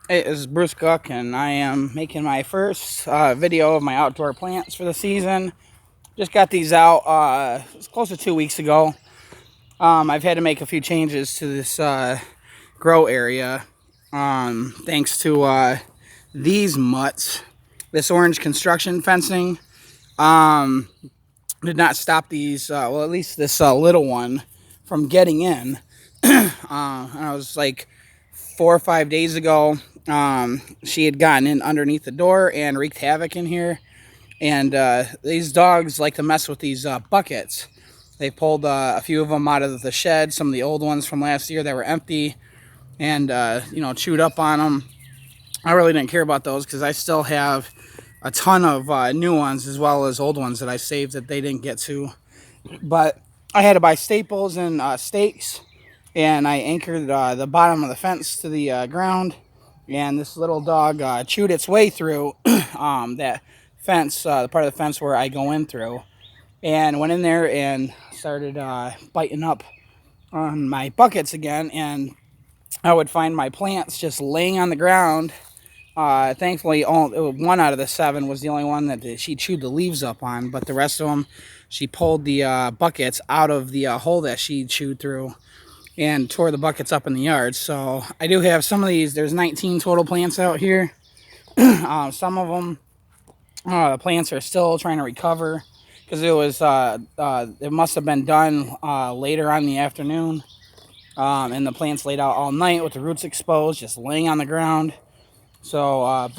Hey, this is Bruce Cook, and I am making my first video of my outdoor plants for the season. Just got these out it's close to 2 weeks ago. I've had to make a few changes to this grow area thanks to these mutts. This orange construction fencing um, did not stop these, well, at least this little one, from getting in. I was like 4 or 5 days ago. She had gotten in underneath the door and wreaked havoc in here. And these dogs like to mess with these buckets. They pulled a few of them out of the shed, some of the old ones from last year that were empty, and chewed up on them. I really didn't care about those because I still have a ton of new ones as well as old ones that I saved that they didn't get to. But I had to buy staples and stakes, and I anchored the bottom of the fence to the ground. And this little dog chewed its way through that fence, the part of the fence where I go in through, and went in there and started biting up on my buckets again. And I would find my plants just laying on the ground. Thankfully, one out of the 7 was the only one that she chewed the leaves up on, but the rest of them, she pulled the buckets out of the hole that she chewed through and tore the buckets up in the yard. So I do have some of these. There's 19 total plants out here. Some of them, the plants are still trying to recover because it must have been done later on in the afternoon. And the plants laid out all night with the roots exposed, just laying on the ground. So,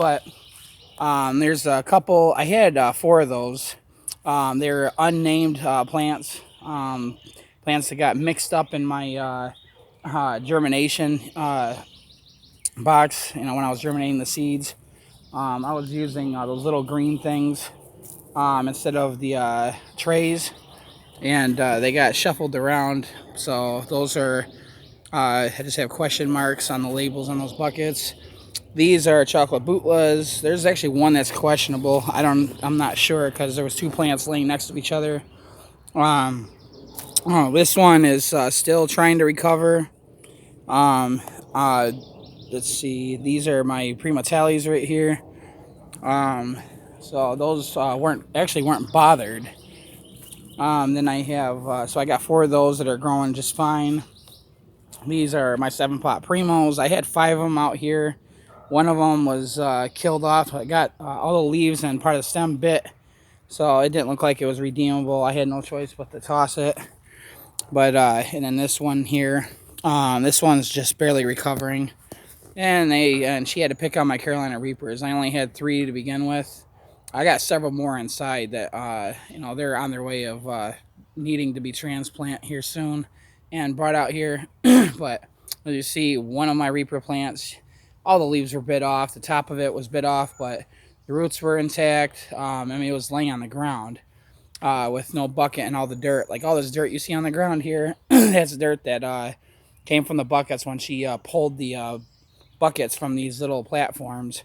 there's a couple. I had 4 of those. They're unnamed plants. Plants that got mixed up in my germination box. When I was germinating the seeds, I was using those little green things instead of the trays, and they got shuffled around. So those are. I just have question marks on the labels on those buckets. These are chocolate bootlas. There's actually one that's questionable. I'm not sure because there was 2 plants laying next to each other. Um, this one is still trying to recover. Um, uh, let's see. These are my prima tales right here. Um, so those weren't bothered. Then I have so I got 4 of those that are growing just fine. These are my 7-pot primos. I had 5 of them out here. One of them was killed off. I got all the leaves and part of the stem bit, so it didn't look like it was redeemable. I had no choice but to toss it. But and then this one here, this one's just barely recovering. And she had to pick out my Carolina Reapers. I only had 3 to begin with. I got several more inside that they're on their way of needing to be transplant here soon and brought out here. But as you see, one of my Reaper plants, all the leaves were bit off. The top of it was bit off, but the roots were intact. It was laying on the ground with no bucket and all the dirt. Like all this dirt you see on the ground here, that's dirt that came from the buckets when she pulled the buckets from these little platforms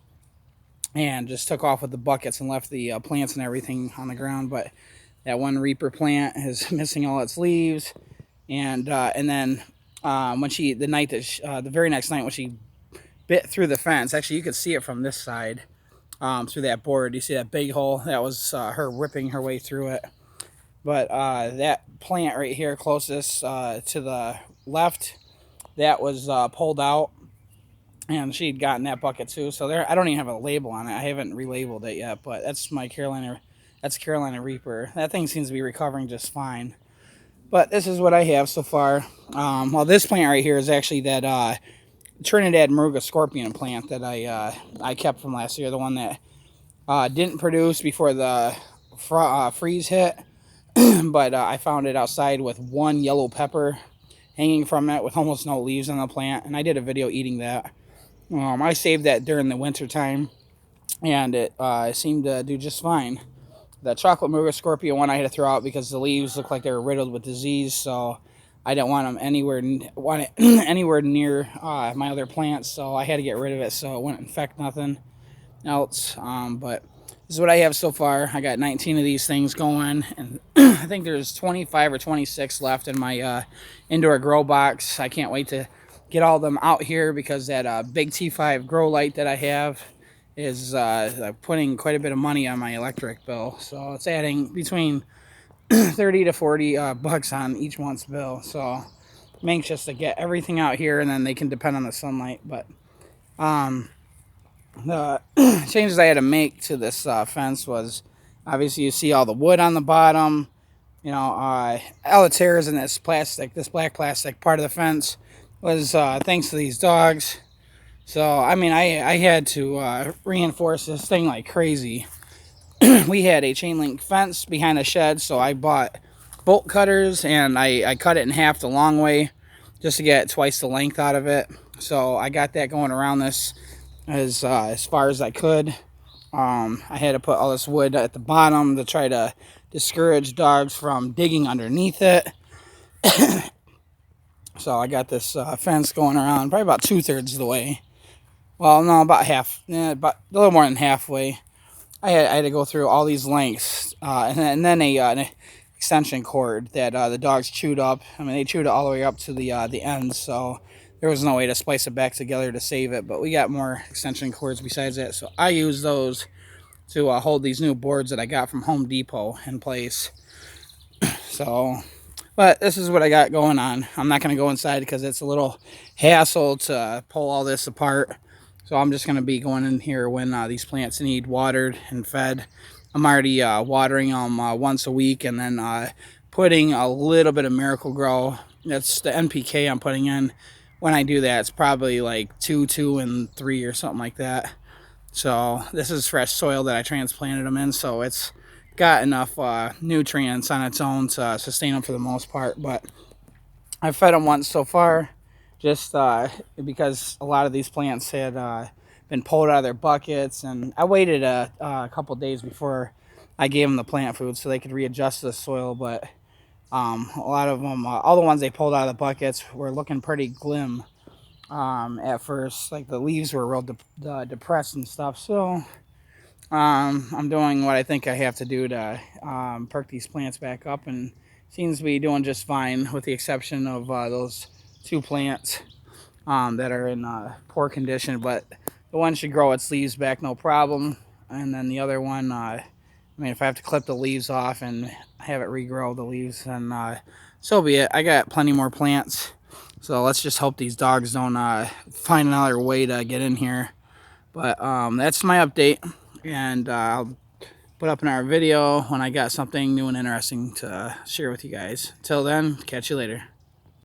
and just took off with the buckets and left the plants and everything on the ground. But that one Reaper plant is missing all its leaves. And then when the very next night when she bit through the fence, actually you could see it from this side through that board. You see that big hole? That was her ripping her way through it. But that plant right here closest to the left, that was pulled out, and she'd gotten that bucket too. So I don't even have a label on it. I haven't relabeled it yet, but that's my Carolina Reaper. That thing seems to be recovering just fine. But this is what I have so far. Well, this plant right here is actually that Trinidad Maruga scorpion plant that I kept from last year. The one that didn't produce before the freeze hit. But I found it outside with 1 yellow pepper hanging from it with almost no leaves on the plant. And I did a video eating that. I saved that during the winter time, and it seemed to do just fine. The chocolate Maruga scorpion one I had to throw out because the leaves looked like they were riddled with disease, so I didn't want them anywhere near my other plants, so I had to get rid of it so it wouldn't infect nothing else. But this is what I have so far. I got 19 of these things going, and I think there's 25 or 26 left in my indoor grow box. I can't wait to get all of them out here because that big T5 grow light that I have is putting quite a bit of money on my electric bill. So it's adding between 30 to 40 bucks on each month's bill. So I'm anxious to get everything out here, and then they can depend on the sunlight. But the changes I had to make to this fence was, obviously you see all the wood on the bottom. You know, all the tears in this plastic, this black plastic part of the fence was thanks to these dogs. So, I mean, I had to reinforce this thing like crazy. We had a chain link fence behind the shed, so I bought bolt cutters and I cut it in half the long way just to get twice the length out of it. So I got that going around this as far as I could. I had to put all this wood at the bottom to try to discourage dogs from digging underneath it. So I got this fence going around probably about 2/3 of the way. Well, no, about half, about a little more than halfway. I had to go through all these lengths, and then an extension cord that the dogs chewed up. I mean, they chewed it all the way up to the ends, so there was no way to splice it back together to save it. But we got more extension cords besides that, so I use those to hold these new boards that I got from Home Depot in place. So, but this is what I got going on. I'm not going to go inside because it's a little hassle to pull all this apart. So I'm just going to be going in here when these plants need watered and fed. I'm already watering them once a week, and then putting a little bit of Miracle Grow. That's the NPK I'm putting in. When I do that, it's probably like 2, 2, and 3 or something like that. So this is fresh soil that I transplanted them in, so it's got enough nutrients on its own to sustain them for the most part. But I've fed them once so far, just because a lot of these plants had been pulled out of their buckets, and I waited a couple days before I gave them the plant food so they could readjust the soil. But a lot of them, all the ones they pulled out of the buckets were looking pretty glim at first. Like the leaves were real depressed and stuff. So I'm doing what I think I have to do to perk these plants back up, and seems to be doing just fine, with the exception of those 2 plants that are in poor condition. But the one should grow its leaves back no problem, and then the other one, I mean, if I have to clip the leaves off and have it regrow the leaves, then so be it. I got plenty more plants, so let's just hope these dogs don't find another way to get in here. But that's my update, and I'll put up another video when I got something new and interesting to share with you guys. Till then, catch you later.